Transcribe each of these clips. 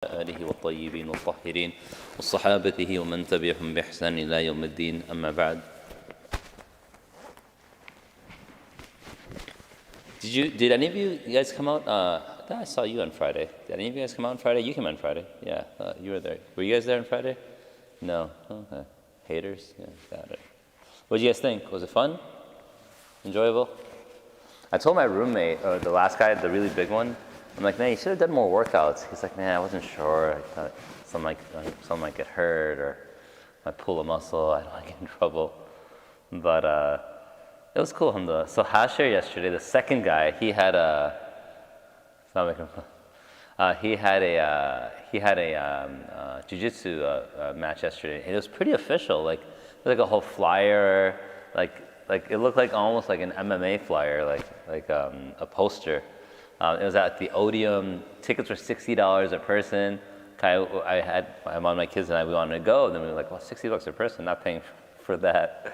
آله والطيبين والطاهرين وصحابته ومن تبعهم بإحسان إلى يوم الدين أما بعد. Did any of you guys come out? I saw you on Friday. Did any of you guys come out on Friday? You came out on Friday. Yeah, you were there. Were you guys there on Friday? No. Okay. Haters? Yeah, got it. What did you guys think? Was it fun? Enjoyable? I told my roommate, the last guy, the really big one, I'm like, man, you should have done more workouts. He's like, man, I wasn't sure. I thought some might get hurt or might pull a muscle. I don't want to get in trouble. But it was cool, alhamdulillah. So Hashir yesterday, the second guy, he had a jiu-jitsu match yesterday. It was pretty official. Like a whole flyer, like it looked like almost like an MMA flyer, like a poster. It was at the Odeum. Tickets were $60 a person. I'm on my kids and I, we wanted to go. And then we were like, well, $60 a person, not paying for that.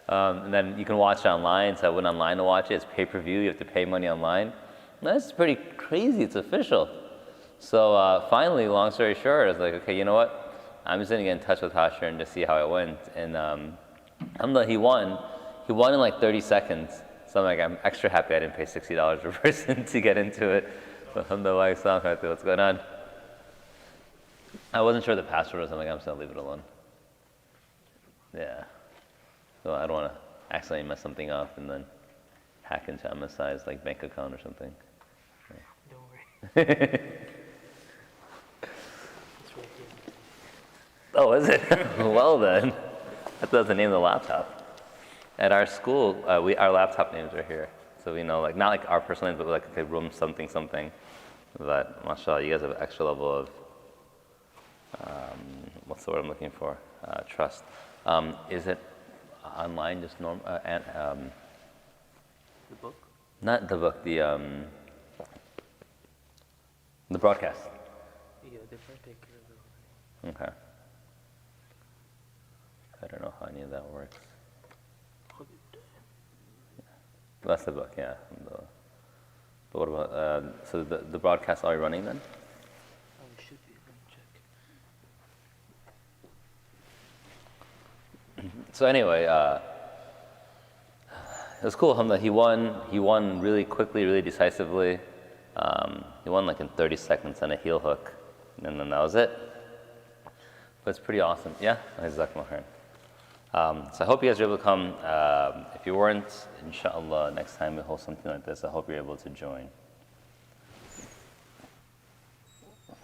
And then you can watch it online. So I went online to watch it. It's pay-per-view. You have to pay money online. That's pretty crazy. It's official. So finally, long story short, I was like, okay, you know what? I'm just going to get in touch with Hashir and just see how it went. And alhamdulillah, he won. He won in like 30 seconds. So I'm extra happy I didn't pay $60 per person to get into it. Alhamdulillah, what's going on? I wasn't sure the password was. I'm just going to leave it alone. Yeah. So I don't want to accidentally mess something up and then hack into MSI's like bank account or something. Don't worry. Oh, is it? Well then. I thought that was the name of the laptop. At our school, our laptop names are here. So we know, like, not like our personal names, but like, okay, room something, something. But mashallah, you guys have an extra level of, what's the word I'm looking for? Trust. Is it online, just normal? The book? Not the book, the broadcast. Yeah, they first take care of it. Okay. I don't know how any of that works. That's the book, yeah. But what about, so the broadcast are you running then? Oh, it should be. Let me check. So anyway, it was cool, alhamdulillah. He won really quickly, really decisively. He won like in 30 seconds on a heel hook, and then that was it. But it's pretty awesome. Yeah? Jazakumullah khairan. So I hope you guys are able to come. If you weren't, inshallah, next time we hold something like this, I hope you're able to join.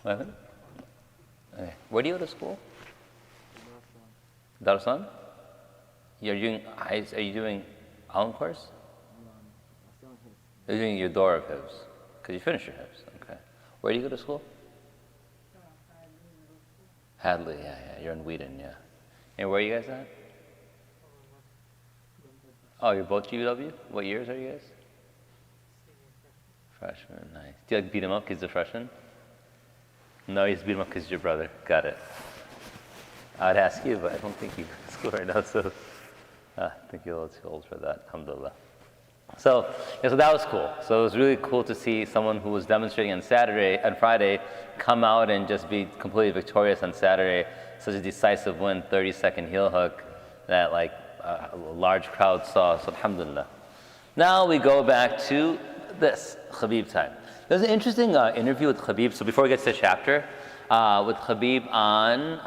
What happened? Okay. Where do you go to school? Darussalam? Are you doing Alan course? You're doing your door of Hibs. Because you finished your Hibs. Okay. Where do you go to school? Hadley, yeah. You're in Whedon, yeah. And where are you guys at? Oh, you're both GW? What years are you guys? Freshman, nice. Do you like beat him up because he's a freshman? No, you just beat him up because he's your brother. Got it. I would ask you, but I don't think you go to school right now, so I think you're a little too old for that, alhamdulillah. So that was cool. So it was really cool to see someone who was demonstrating on Friday, come out and just be completely victorious on Saturday. Such a decisive win, 30-second heel hook that like a large crowd saw, so alhamdulillah. Now we go back to this, Khabib time. There's an interesting interview with Khabib. So before we get to the chapter, with Khabib on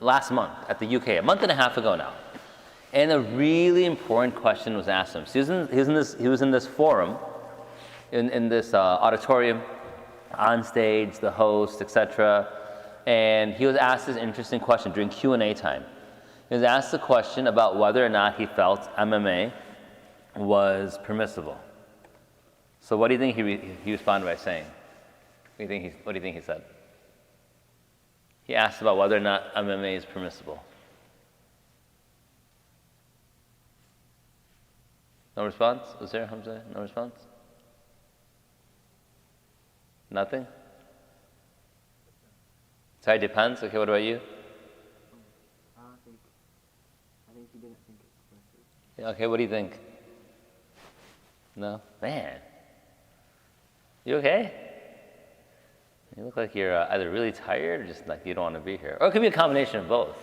last month at the UK, a month and a half ago now. And a really important question was asked him. So he was in this forum, in this auditorium, on stage, the host, etc. And he was asked this interesting question during Q&A time. He was asked the question about whether or not he felt MMA was permissible. So what do you think he responded by saying? What do you think he said? He asked about whether or not MMA is permissible. No response? Was there, Hamza? No response? Nothing? Sorry, depends. Okay, what about you? I think he didn't think it's permissible. Yeah, okay, what do you think? No? Man. You okay? You look like you're either really tired or just like you don't want to be here. Or it could be a combination of both,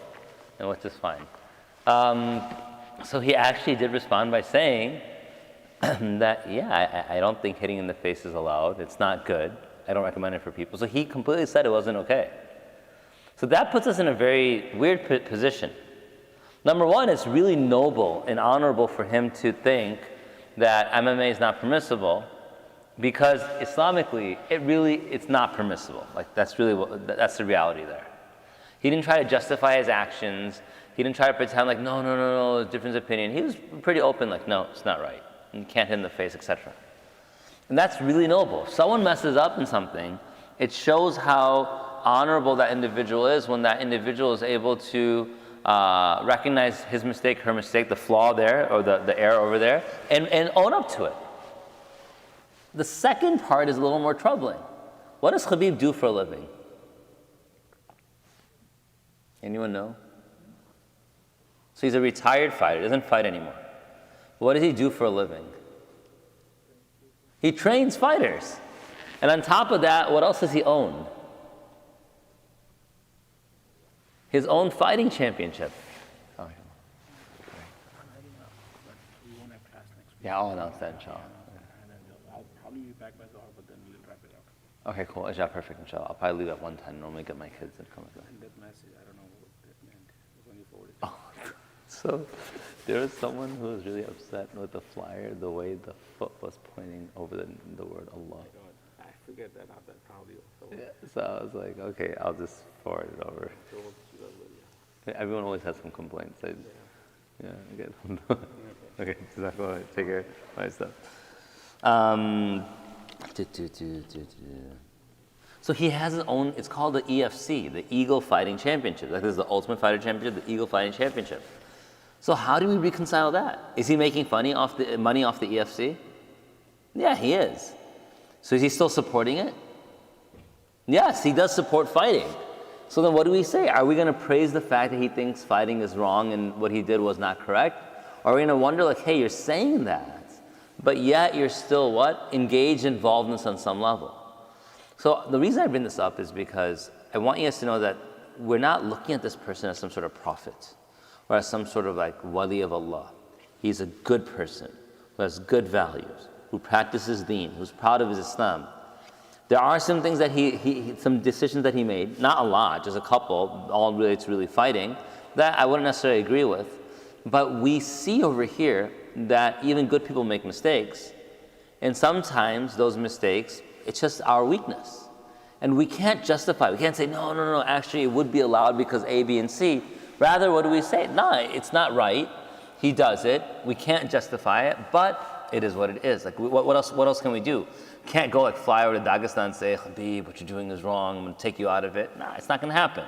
and which is fine. So he actually did respond by saying that, yeah, I don't think hitting in the face is allowed. It's not good. I don't recommend it for people. So he completely said it wasn't okay. So that puts us in a very weird position. Number one, it's really noble and honorable for him to think that MMA is not permissible, because Islamically, it's not permissible. Like that's the reality there. He didn't try to justify his actions. He didn't try to pretend like, no, different opinion. He was pretty open, like, no, it's not right. You can't hit in the face, etc. And that's really noble. If someone messes up in something, it shows how honorable that individual is when that individual is able to recognize his mistake, her mistake, the flaw there, or the error over there, and own up to it. The second part is a little more troubling. What does Khabib do for a living? Anyone know? So he's a retired fighter, doesn't fight anymore. What does he do for a living? He trains fighters. And on top of that, what else does he own? His own fighting championship. Oh, We won't have class next week. yeah, I'll announce that, inshallah. And then I'll probably be back by Zohar, but then we'll wrap it up. Okay, cool. Inshallah, perfect, inshallah. I'll probably leave at 1:10. Normally get my kids and come with me. And that message, I don't know what that meant. When you forwarded it. So there was someone who was really upset with the flyer, the way the foot was pointing over the word Allah. I forget that, not that proud of you. So, Yeah, so I was like, okay, I'll just forward it over. Everyone always has some complaints. I get them. Okay, Jazakallah. Take care. My stuff. So he has his own, it's called the EFC, the Eagle Fighting Championship. Like this is the Ultimate Fighter Championship, the Eagle Fighting Championship. So how do we reconcile that? Is he making money off the EFC? Yeah, he is. So is he still supporting it? Yes, he does support fighting. So then what do we say? Are we going to praise the fact that he thinks fighting is wrong and what he did was not correct? Or are we going to wonder like, hey, you're saying that, but yet you're still what? Engaged, involved in this on some level. So the reason I bring this up is because I want you guys to know that we're not looking at this person as some sort of prophet or as some sort of like wali of Allah. He's a good person who has good values, who practices deen, who's proud of his Islam. There are some things that some decisions that he made, not a lot, just a couple, all related to really fighting, that I wouldn't necessarily agree with. But we see over here that even good people make mistakes. And sometimes those mistakes, it's just our weakness. And we can't justify, we can't say, no, actually it would be allowed because A, B, and C. Rather, what do we say? No, it's not right. He does it. We can't justify it, but it is what it is. Like, what else can we do? Can't go like fly over to Dagestan and say, Khabib, what you're doing is wrong, I'm going to take you out of it. Nah, it's not going to happen.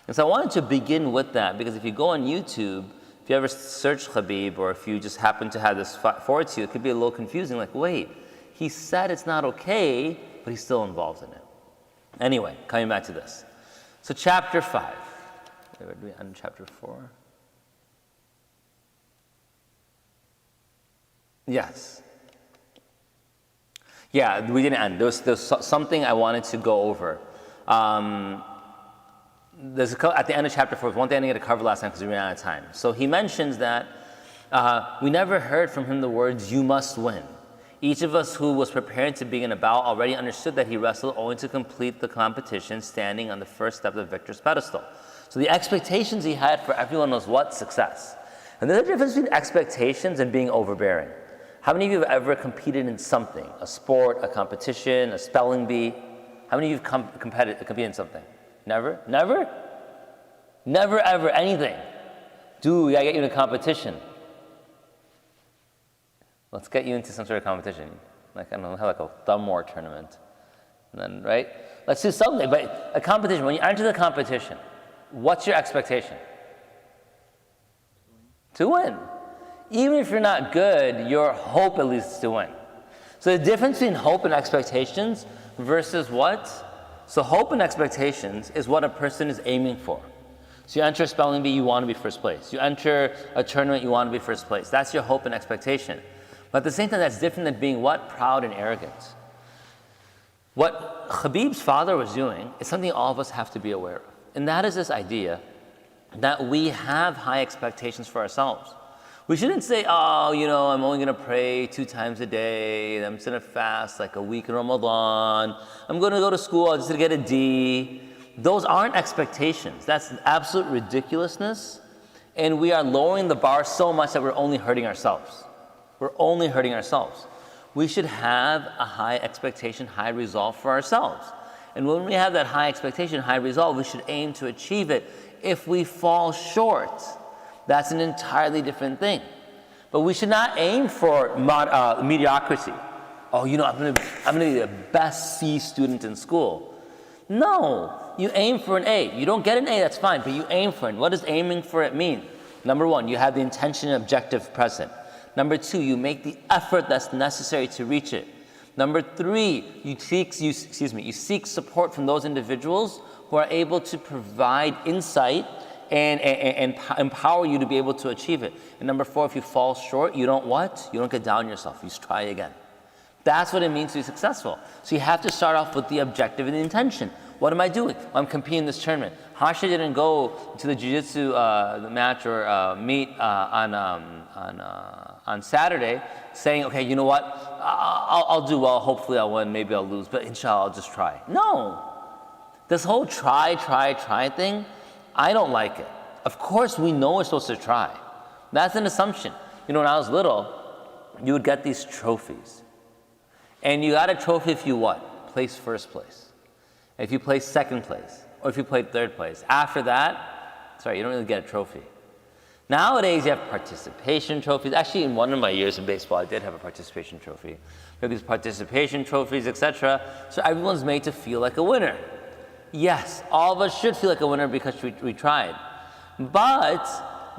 And so I wanted to begin with that, because if you go on YouTube, if you ever search Khabib, or if you just happen to have this forward to you, it could be a little confusing, like, wait, he said it's not okay, but he's still involved in it. Anyway, coming back to this. So chapter 5. Where do we end chapter 4? Yes. Yeah, we didn't end. There's something I wanted to go over. At the end of chapter 4, one thing I didn't get to cover last time because we ran out of time. So he mentions that we never heard from him the words, "You must win." Each of us who was preparing to begin a bout already understood that he wrestled only to complete the competition, standing on the first step of the victor's pedestal. So the expectations he had for everyone was what? Success. And there's a difference between expectations and being overbearing. How many of you have ever competed in something? A sport, a competition, a spelling bee? How many of you have competed in something? Never? Never? Never, ever, anything. Dude, we gotta get you in a competition. Let's get you into some sort of competition. Like, I don't know, have like a thumb war tournament. And then, right? Let's do something, but a competition. When you enter the competition, what's your expectation? To win. Even if you're not good, your hope at least is to win. So the difference between hope and expectations versus what? So hope and expectations is what a person is aiming for. So you enter a spelling bee, you want to be first place. You enter a tournament, you want to be first place. That's your hope and expectation. But at the same time, that's different than being what? Proud and arrogant. What Khabib's father was doing is something all of us have to be aware of. And that is this idea that we have high expectations for ourselves. We shouldn't say, oh, I'm only going to pray 2 times a day, and I'm just going to fast like a week in Ramadan, I'm going to go to school, I'm just going to get a D. Those aren't expectations. That's absolute ridiculousness. And we are lowering the bar so much that we're only hurting ourselves. We're only hurting ourselves. We should have a high expectation, high resolve for ourselves. And when we have that high expectation, high resolve, we should aim to achieve it. If we fall short, that's an entirely different thing. But we should not aim for mediocrity. Oh, I'm going to be the best C student in school. No, you aim for an A. You don't get an A, that's fine, but you aim for it. What does aiming for it mean? Number 1, you have the intention and objective present. Number 2, you make the effort that's necessary to reach it. Number 3, you seek support from those individuals who are able to provide insight and empower you to be able to achieve it. And number 4, if you fall short, you don't what? You don't get down on yourself. You try again. That's what it means to be successful. So you have to start off with the objective and the intention. What am I doing? Well, I'm competing in this tournament. Harsha didn't go to the jiu-jitsu match or meet on Saturday saying, okay, you know what? I'll do well. Hopefully I'll win. Maybe I'll lose. But inshallah, I'll just try. No. This whole try thing, I don't like it. Of course, we know we're supposed to try. That's an assumption. When I was little, you would get these trophies. And you got a trophy if you what? Place first place. If you place second place. Or if you played third place. After that, you don't really get a trophy. Nowadays, you have participation trophies. Actually, in one of my years in baseball, I did have a participation trophy. We have these participation trophies, etc. So everyone's made to feel like a winner. Yes, all of us should feel like a winner because we tried. But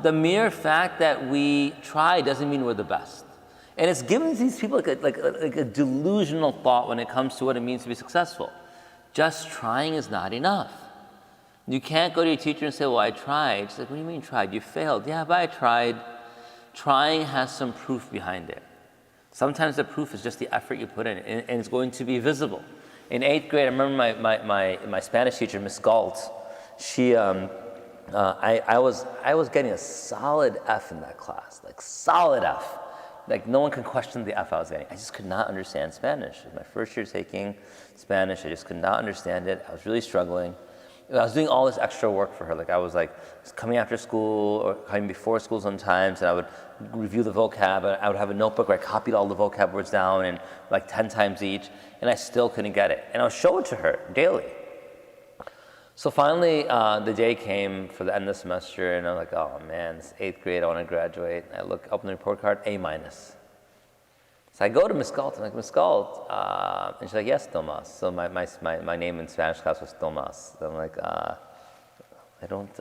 the mere fact that we try doesn't mean we're the best. And it's given these people like a delusional thought when it comes to what it means to be successful. Just trying is not enough. You can't go to your teacher and say, well, I tried. She's like, what do you mean tried? You failed. Yeah, but I tried. Trying has some proof behind it. Sometimes the proof is just the effort you put in, and it's going to be visible. In 8th grade, I remember my Spanish teacher, Miss Galt. She, I was getting a solid F in that class, like solid F. Like no one could question the F I was getting. I just could not understand Spanish. It was my first year taking Spanish. I just could not understand it. I was really struggling. I was doing all this extra work for her. Like I was coming after school or coming before school sometimes, and I would review the vocab. I would have a notebook where I copied all the vocab words down and like 10 times each, and I still couldn't get it. And I would show it to her daily. So finally, the day came for the end of the semester, and I'm like, oh man, it's 8th grade, I want to graduate. I open the report card, A-. So I go to Miss Galt, I'm like, Miss Galt, and she's like, yes, Tomas. So my name in Spanish class was Tomas. So I'm like, I don't,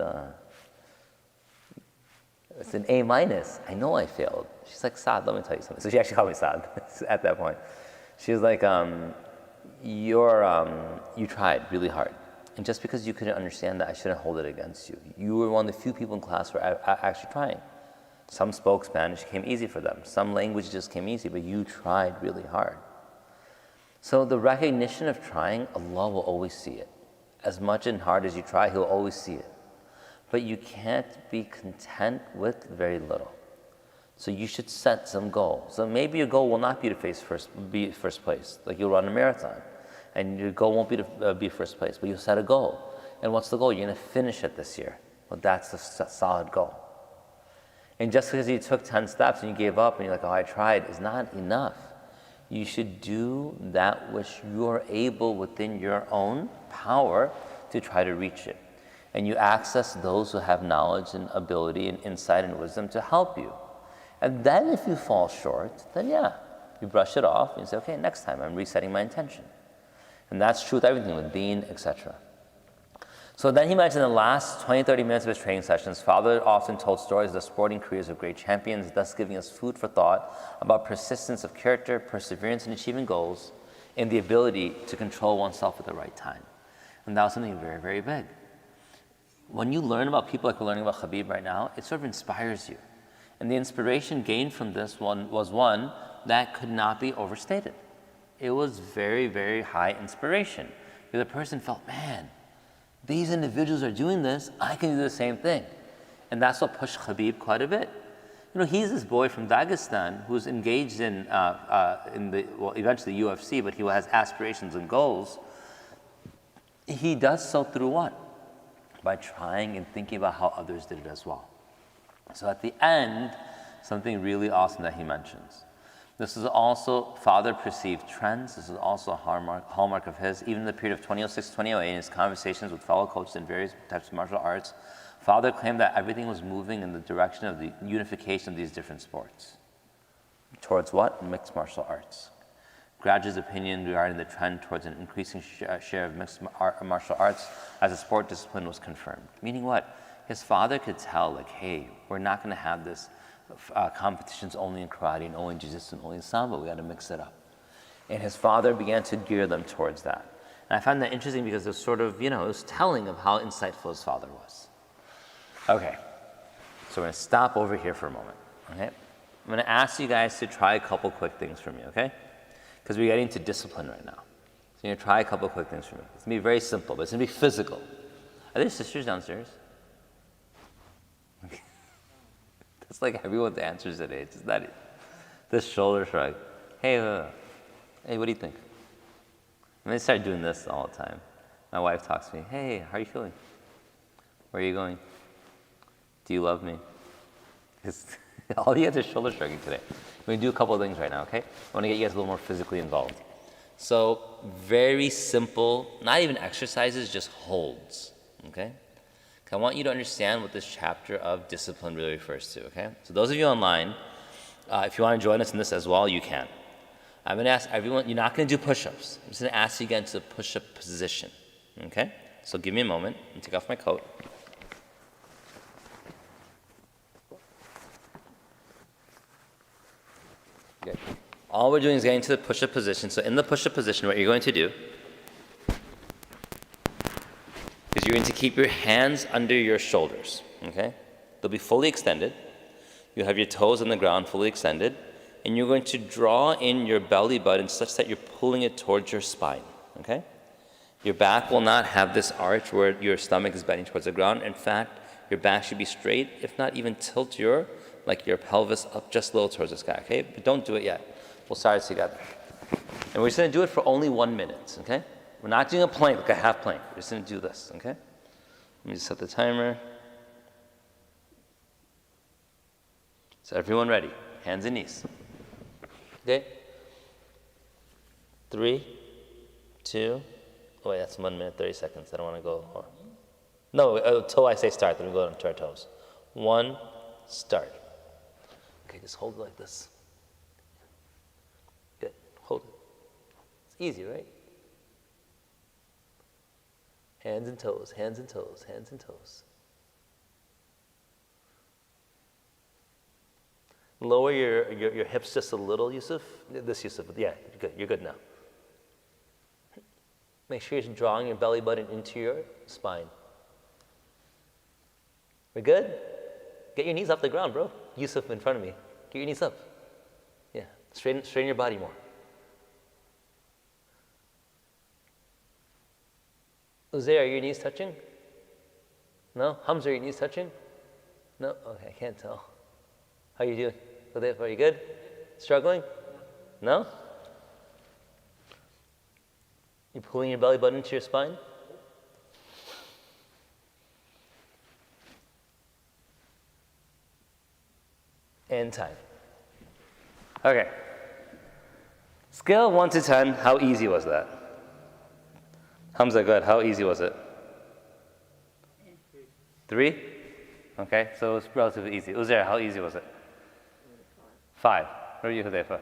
it's an A-. I know I failed. She's like, Saad, let me tell you something. So she actually called me Saad at that point. She was like, you tried really hard. And just because you couldn't understand that, I shouldn't hold it against you. You were one of the few people in class who were actually trying. Some spoke Spanish, it came easy for them. Some languages just came easy, but you tried really hard. So the recognition of trying, Allah will always see it. As much and hard as you try, He'll always see it. But you can't be content with very little. So you should set some goals. So maybe your goal will not be to be first place, like you'll run a marathon. And your goal won't be to be first place, but you'll set a goal. And what's the goal? You're going to finish it this year. Well, that's a solid goal. And just because you took 10 steps and you gave up and you're like, oh, I tried, is not enough. You should do that which you are able within your own power to try to reach it. And you access those who have knowledge and ability and insight and wisdom to help you. And then if you fall short, then yeah, you brush it off and you say, okay, next time I'm resetting my intention. And that's true with everything, with deen, etc. So then he mentioned in the last 20, 30 minutes of his training sessions, Father often told stories of the sporting careers of great champions, thus giving us food for thought about persistence of character, perseverance in achieving goals, and the ability to control oneself at the right time. And that was something very, very big. When you learn about people like we're learning about Khabib right now, it sort of inspires you. And the inspiration gained from this one was one that could not be overstated. it was very, very high inspiration. Because the person felt, man, these individuals are doing this, I can do the same thing. And that's what pushed Khabib quite a bit. You know, he's this boy from Dagestan who's engaged in eventually UFC, but he has aspirations and goals. He does so through what? By trying and thinking about how others did it as well. So at the end, something really awesome that he mentions. This is also father perceived trends. This is also a hallmark of his. Even in the period of 2006 to 2008, in his conversations with fellow coaches in various types of martial arts, father claimed that everything was moving in the direction of the unification of these different sports. Towards what? Mixed martial arts. Graduate's opinion regarding the trend towards an increasing share of mixed martial arts as a sport discipline was confirmed. Meaning what? His father could tell, like, hey, we're not going to have this competitions only in karate and only in jiu-jitsu and only in sambo. We got to mix it up. And his father began to gear them towards that. And I found that interesting because it was sort of, it was telling of how insightful his father was. Okay, so we're going to stop over here for a moment. Okay, I'm going to ask you guys to try a couple quick things for me. Okay, because we're getting to discipline right now. So you're going to try a couple quick things for me. It's going to be very simple, but it's going to be physical. Are there sisters downstairs? That's like everyone's answers today. It's just that this shoulder shrug. Hey, what do you think? I'm going to start doing this all the time. My wife talks to me. Hey, how are you feeling? Where are you going? Do you love me? Because all you guys are shoulder shrugging today. We're going to do a couple of things right now, okay? I want to get you guys a little more physically involved. So, very simple, not even exercises, just holds, okay? I want you to understand what this chapter of discipline really refers to, okay? So those of you online, if you want to join us in this as well, you can. I'm going to ask everyone, you're not going to do push-ups. I'm just going to ask you again to push-up position, okay? So give me a moment and take off my coat. Okay. All we're doing is getting to the push-up position. So in the push-up position, what you're going to do is you're going to keep your hands under your shoulders, okay? They'll be fully extended. You have your toes on the ground fully extended, and you're going to draw in your belly button such that you're pulling it towards your spine, okay? Your back will not have this arch where your stomach is bending towards the ground. In fact, your back should be straight, if not even tilt your pelvis up just a little towards the sky, okay? But don't do it yet. We'll start it together. And we're just going to do it for only 1 minute, okay? We're not doing a plank, like a half plank. We're just going to do this, okay? Let me just set the timer. So everyone ready? Hands and knees. Okay? 3, 2, oh wait, that's 1 minute, 30 seconds. I don't want to go. No, until I say start, then we go to our toes. 1, start. Okay, just hold it like this. Good, hold it. It's easy, right? Hands and toes, hands and toes, hands and toes. Lower your hips just a little, Yusuf. This Yusuf, yeah, you're good now. Make sure you're drawing your belly button into your spine. We're good? Get your knees off the ground, bro. Yusuf in front of me. Get your knees up. Yeah, straighten your body more. Uzair, are your knees touching? No? Hamza, are your knees touching? No? Okay, I can't tell. How are you doing? Are you good? Struggling? No? You pulling your belly button into your spine? And time. Okay. Scale of 1 to 10, how easy was that? Hamza, good. How easy was it? 3? Okay, so it's relatively easy. Uzair, how easy was it? 5. What are you, Hudayfa?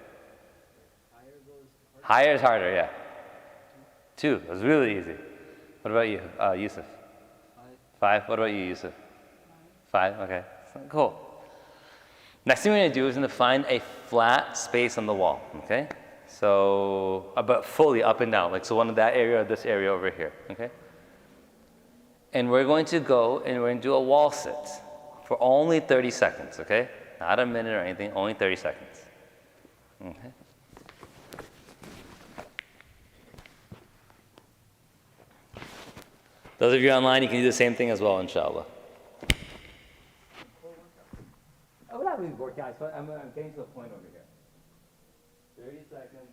Higher is harder, yeah. 2, it was really easy. What about you, Yusuf? 5. What about you, Yusuf? 5, okay. Cool. Next thing we're going to do is going to find a flat space on the wall, okay? So, but fully up and down, like so one of that area or this area over here, okay? And we're going to go and we're going to do a wall sit for only 30 seconds, okay? Not a minute or anything, only 30 seconds. Okay. Those of you online, you can do the same thing as well, inshallah. We're not really working out, so I'm getting to the point over here. 30 seconds.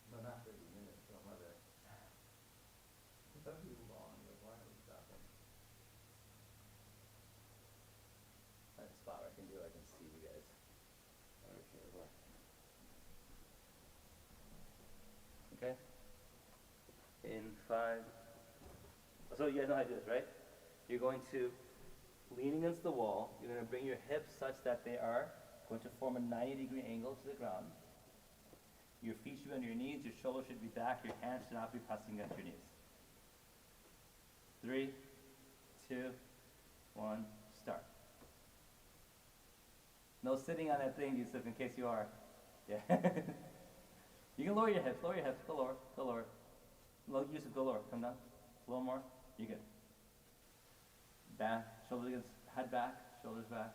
No, not 30 minutes, no, my bad. Some people go on, like, why are we stopping? That spot where I can do it, I can see you guys. Okay. In 5. So you guys know how to do this, right? You're going to lean against the wall. You're going to bring your hips such that they are going to form a 90-degree angle to the ground. Your feet should be on your knees. Your shoulders should be back. Your hands should not be pressing against your knees. 3, 2, 1, start. No sitting on that thing, Yusuf, in case you are. Yeah. You can lower your hips, go lower, go lower. Yusuf, go lower, come down. A little more, you're good. Back, shoulders against, head back, shoulders back.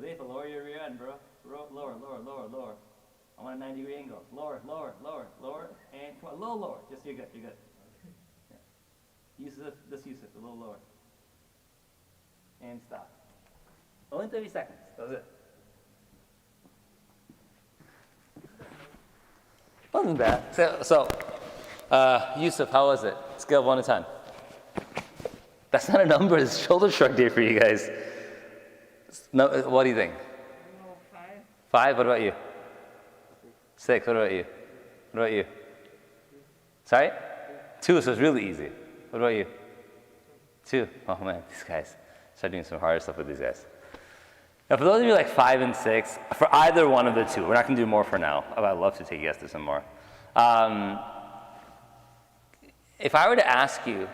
Hudayfa, lower your rear end, bro. Lower, lower, lower, lower. I want a 90-degree angle. Lower, lower, lower, lower, and come on, a little lower. Just, you're good, you're good. Yeah. Yusuf, a little lower. And stop. Only 30 seconds, that's it. Wasn't bad. So Yusuf, how was it? Scale of 1 to 10. That's not a number, it's shoulder shrug day for you guys. No, what do you think? 5. 5, what about you? 6, what about you? What about you? Sorry? 2, so it's really easy. What about you? 2. Oh man, these guys. Start doing some harder stuff with these guys. Now for those of you like 5 and 6, for either one of the two, we're not going to do more for now. I'd love to take you guys to some more. If I were to ask you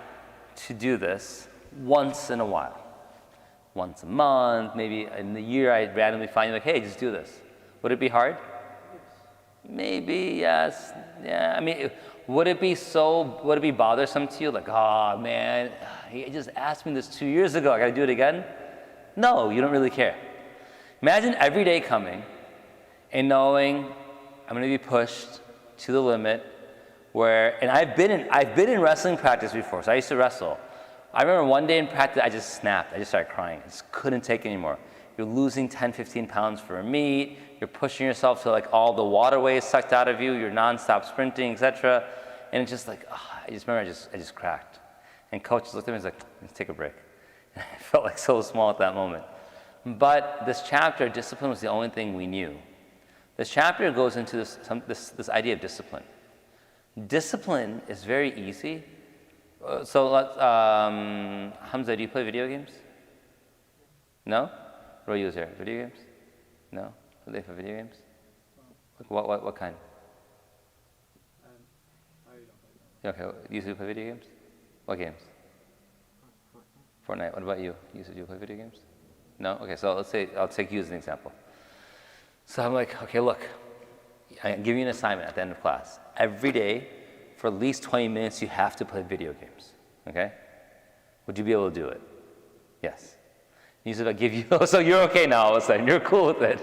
to do this once in a while, once a month, maybe in the year, I'd randomly find you like, hey, just do this. Would it be hard? Maybe, yes. Yeah, I mean, would it be bothersome to you? Like, oh man, he just asked me this 2 years ago, I gotta do it again? No, you don't really care. Imagine every day coming and knowing I'm gonna be pushed to the limit and I've been in wrestling practice before, so I used to wrestle. I remember one day in practice, I just snapped. I just started crying. I just couldn't take it anymore. You're losing 10, 15 pounds for a meet. You're pushing yourself to like all the waterway is sucked out of you. You're nonstop sprinting, etc. And it's just like, I just remember I just cracked. And coach looked at me and was like, let's take a break. And I felt like so small at that moment. But this chapter, discipline was the only thing we knew. This chapter goes into this idea of discipline. Discipline is very easy. So Hamza, do you play video games? No? What about you there? Video games? No? Are they for video games? What kind? I don't play. Okay, you used to play video games? What games? Fortnite. What about you? Do you play video games? No? Okay, so let's say, I'll take you as an example. So I'm like, okay, look, I give you an assignment at the end of class. Every day, for at least 20 minutes, you have to play video games, okay? Would you be able to do it? Yes. You said, I'll give you, so you're okay now all of a sudden, you're cool with it.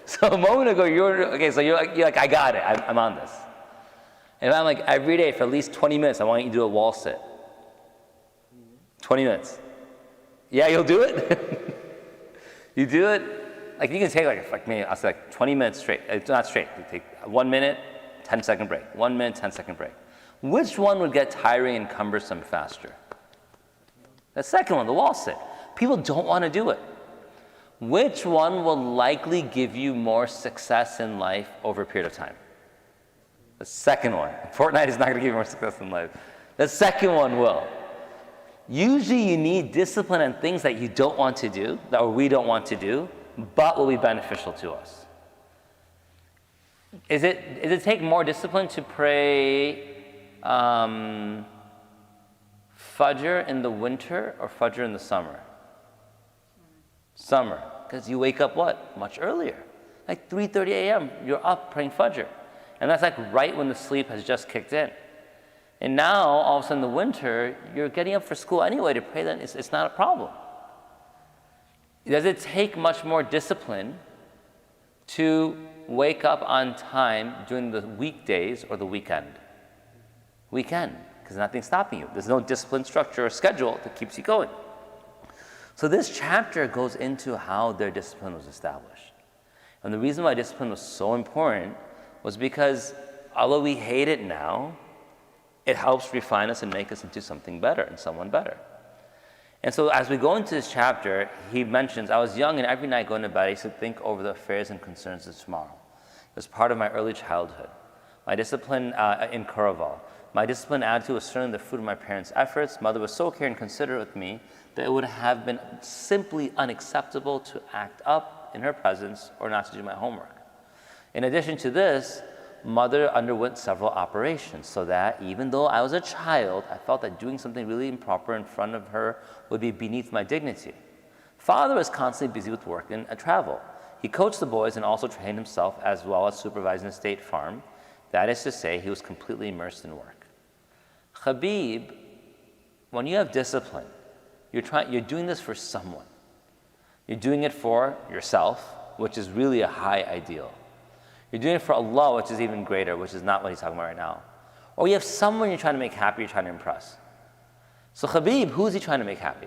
So a moment ago, you're like, I got it, I'm on this. And I'm like, every day for at least 20 minutes, I want you to do a wall sit. 20 minutes. Yeah, you'll do it? You do it? Like you can take like maybe, I'll say like 20 minutes straight. It's not straight. You take 1 minute, 10-second break. 1 minute, 10-second break. Which one would get tiring and cumbersome faster? The second one, the wall sit. People don't want to do it. Which one will likely give you more success in life over a period of time? The second one. Fortnite is not going to give you more success in life. The second one will. Usually you need discipline and things that you don't want to do, or we don't want to do, but will be beneficial to us. Does it take more discipline to pray Fajr in the winter or Fajr in the summer? Summer, because you wake up what? Much earlier. Like 3:30 a.m., you're up praying Fajr. And that's like right when the sleep has just kicked in. And now, all of a sudden in the winter, you're getting up for school anyway to pray, then it's not a problem. Does it take much more discipline to wake up on time during the weekdays or the weekend? Weekend, because nothing's stopping you. There's no discipline, structure, or schedule that keeps you going. So this chapter goes into how their discipline was established. And the reason why discipline was so important was because although we hate it now, it helps refine us and make us into something better and someone better. And so as we go into this chapter, he mentions, I was young and every night going to bed, I used to think over the affairs and concerns of tomorrow. It was part of my early childhood. My discipline in Karaval. My disciplined attitude was certainly the fruit of my parents' efforts. Mother was so caring and considerate with me that it would have been simply unacceptable to act up in her presence or not to do my homework. In addition to this, Mother underwent several operations so that even though I was a child, I felt that doing something really improper in front of her would be beneath my dignity. Father was constantly busy with work and travel. He coached the boys and also trained himself as well as supervising the state farm. That is to say, he was completely immersed in work. Khabib, when you have discipline, you're doing this for someone. You're doing it for yourself, which is really a high ideal. You're doing it for Allah, which is even greater, which is not what he's talking about right now. Or you have someone you're trying to make happy, you're trying to impress. So Khabib, who is he trying to make happy?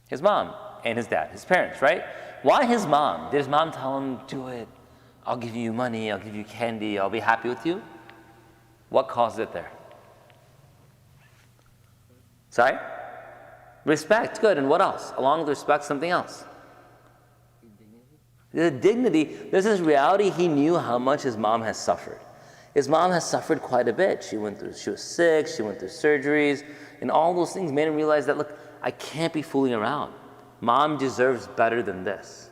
His mom and his dad, his parents, right? Why his mom? Did his mom tell him, do it, I'll give you money, I'll give you candy, I'll be happy with you? What caused it there? Sorry? Respect, good, and what else? Along with respect, something else. The dignity, this is reality. He knew how much his mom has suffered. His mom has suffered quite a bit. She was sick, she went through surgeries, and all those things made him realize that, look, I can't be fooling around. Mom deserves better than this.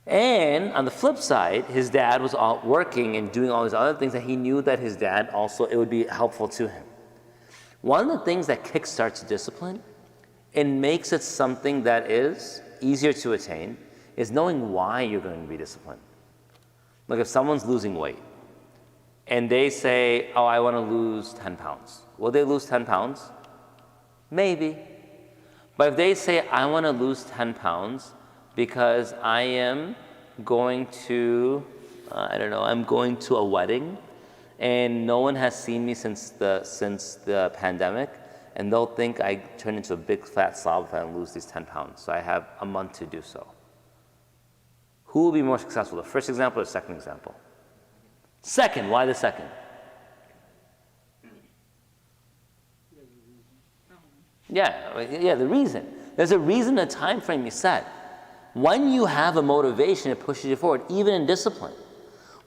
And on the flip side, his dad was out working and doing all these other things that he knew that his dad also, it would be helpful to him. One of the things that kickstarts discipline and makes it something that is easier to attain is knowing why you're going to be disciplined. Like if someone's losing weight and they say, oh, I want to lose 10 pounds. Will they lose 10 pounds? Maybe. But if they say, I want to lose 10 pounds because I am going to, I'm going to a wedding and no one has seen me since the pandemic, and they'll think I turn into a big fat slob if I don't lose these 10 pounds. So I have a month to do so. Who will be more successful, the first example or the second example? Second, why the second? Yeah, the reason. There's a reason, a time frame you set. When you have a motivation, it pushes you forward, even in discipline.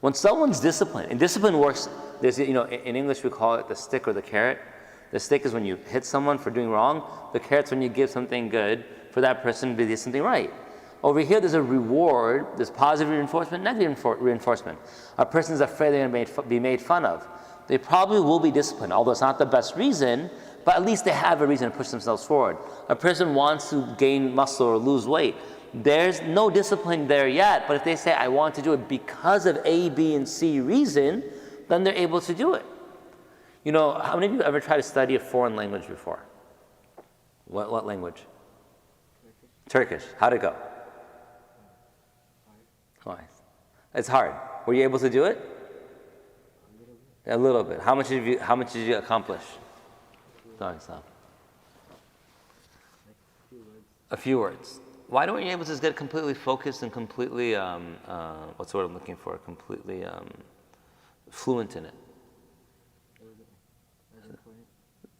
When someone's disciplined, and discipline works, in English we call it the stick or the carrot. The stick is when you hit someone for doing wrong. The carrot's when you give something good for that person to do something right. Over here, there's a reward, there's positive reinforcement, negative reinforcement. A person's afraid they're going to be made fun of. They probably will be disciplined, although it's not the best reason, but at least they have a reason to push themselves forward. A person wants to gain muscle or lose weight. There's no discipline there yet, but if they say, I want to do it because of A, B, and C reason, then they're able to do it. You know, how many of you ever tried to study a foreign language before? What language? Turkish. How'd it go? It's hard. Were you able to do it? A little bit. How much did you accomplish? Sorry, stop. A few words. Why weren't you able to just get completely focused and completely, what's the word I'm looking for? Completely fluent in it?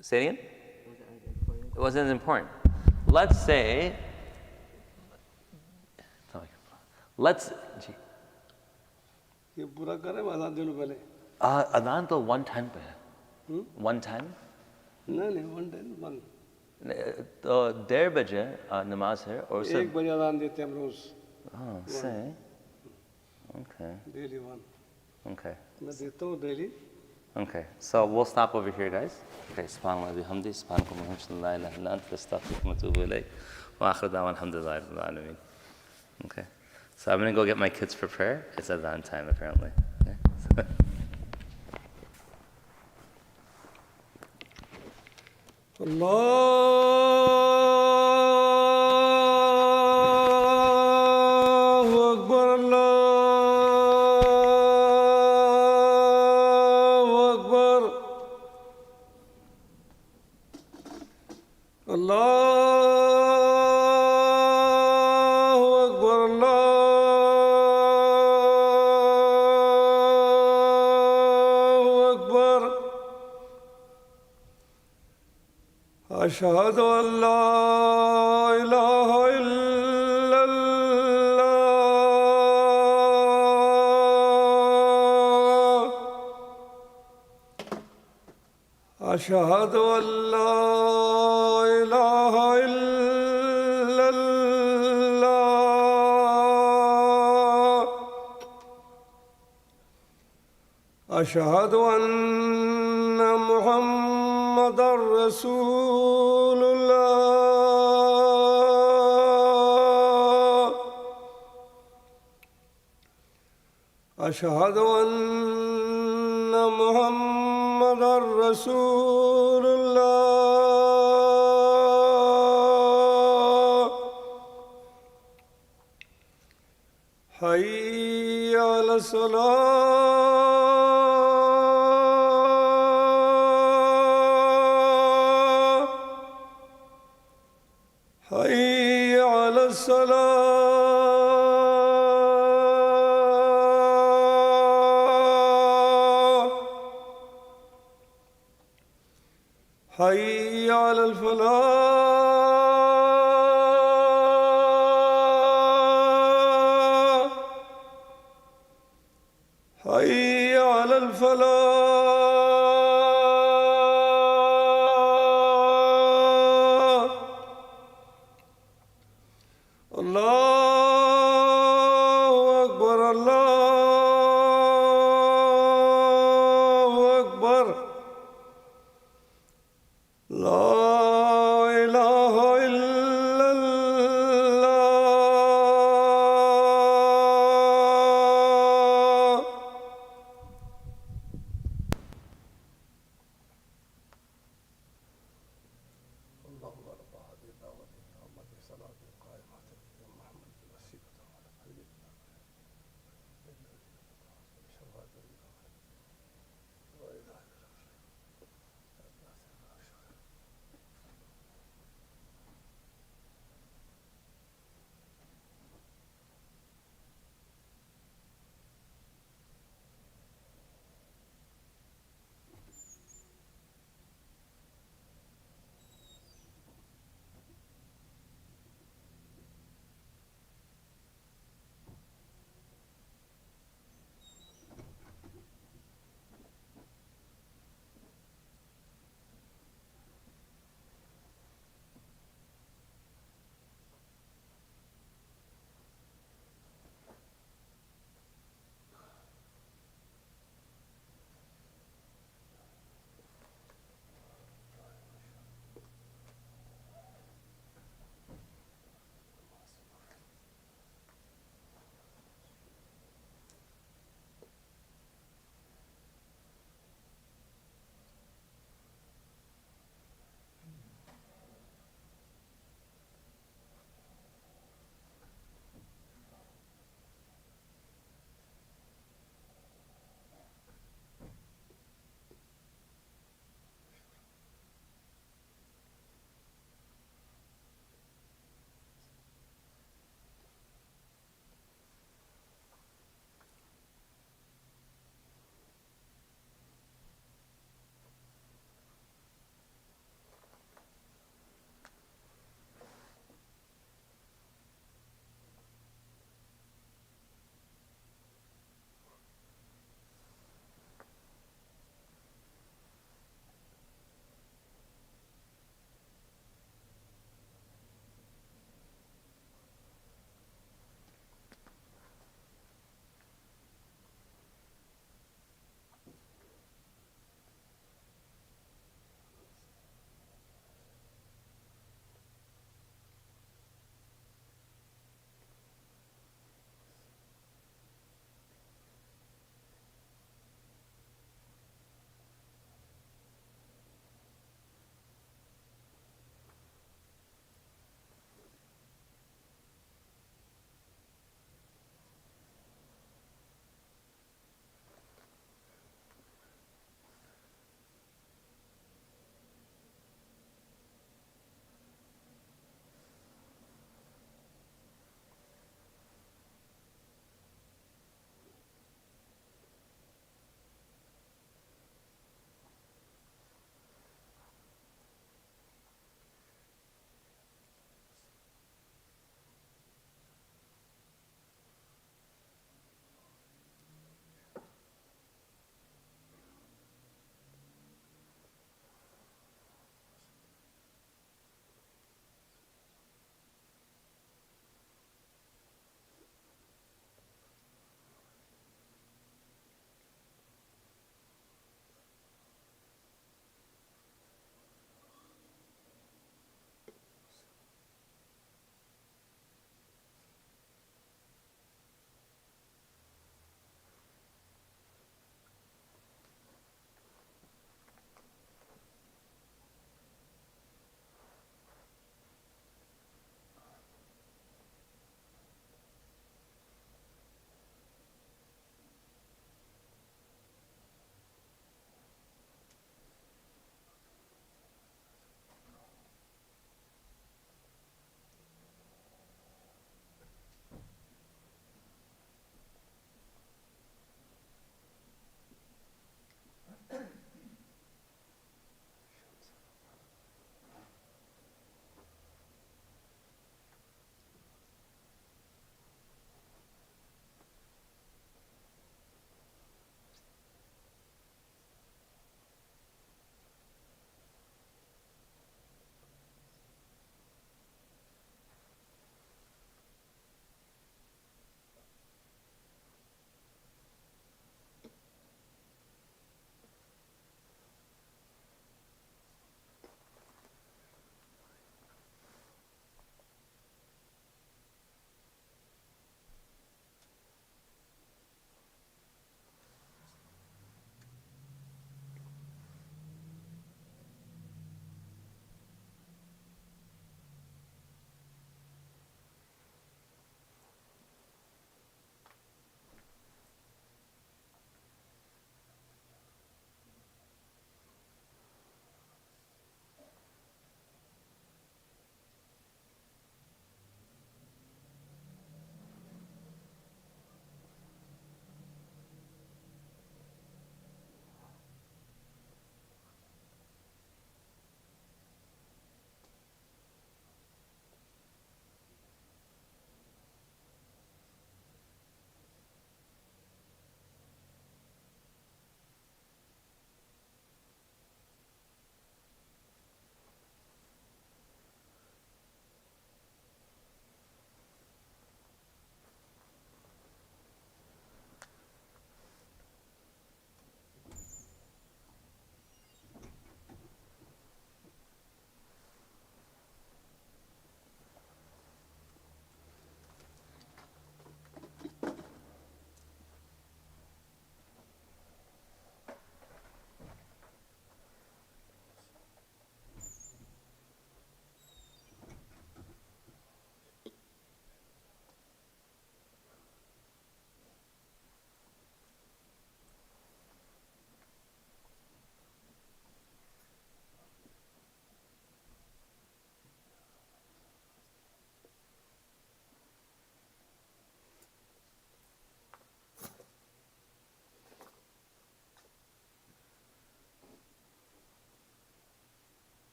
Say it again? It wasn't as important. Let's say, ये पूरा करे आजान देने पहले अदान तो 110 पे है 110 नहीं 110 तो 1:30 बजे नमाज है और 1 बजे आजान देते हैं हम रोज say okay डेली 1 okay मैं देता हूँ daily okay so we'll stop over here guys okay subhanallah bihamdi subhanallahi la ilaha illa anta astaghfiruka wa atubu ilayk wa akhiru da'wana alhamdulillahi rabbil alamin okay. So I'm going to go get my kids for prayer. It's adhan time, apparently. Okay. Allah أشهد أن لا إله إلا الله أشهد أن لا إله إلا الله أشهد أن محمدًا رسول الله أشهد أن محمدًا رسول الله حي على الصلاة حي على الصلاة حي على الفلاح حي على الفلاح الله أكبر الله أكبر لا إله إلا الله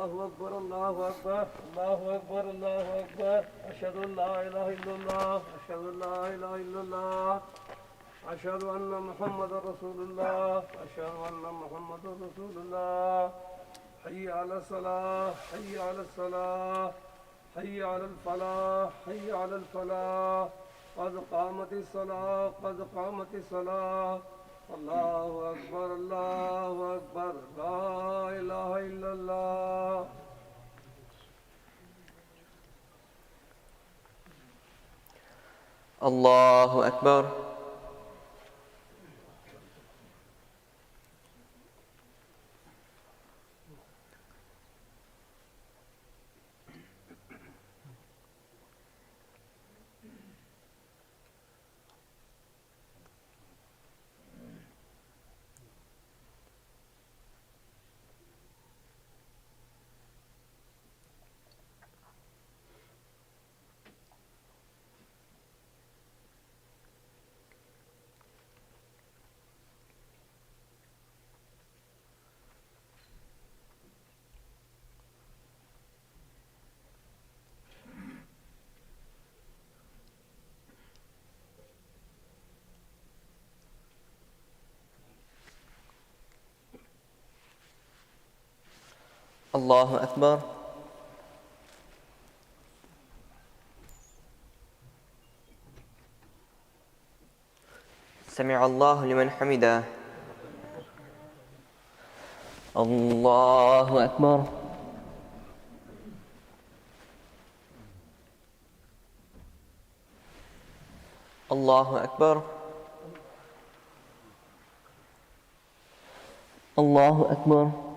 الله أكبر الله أكبر الله أكبر الله أكبر أشهد أن لا إله إلا الله أشهد أن لا إله إلا الله أشهد أن محمدا رسول الله أشهد أن محمدا رسول الله حي على الصلاة حي على الصلاة حي على الفلاح حي على الفلاح قد قامت الصلاة قد قامت الصلاة الله أكبر الله أكبر لا إله إلا الله الله أكبر الله أكبر سمع الله لمن حمده الله أكبر الله أكبر الله أكبر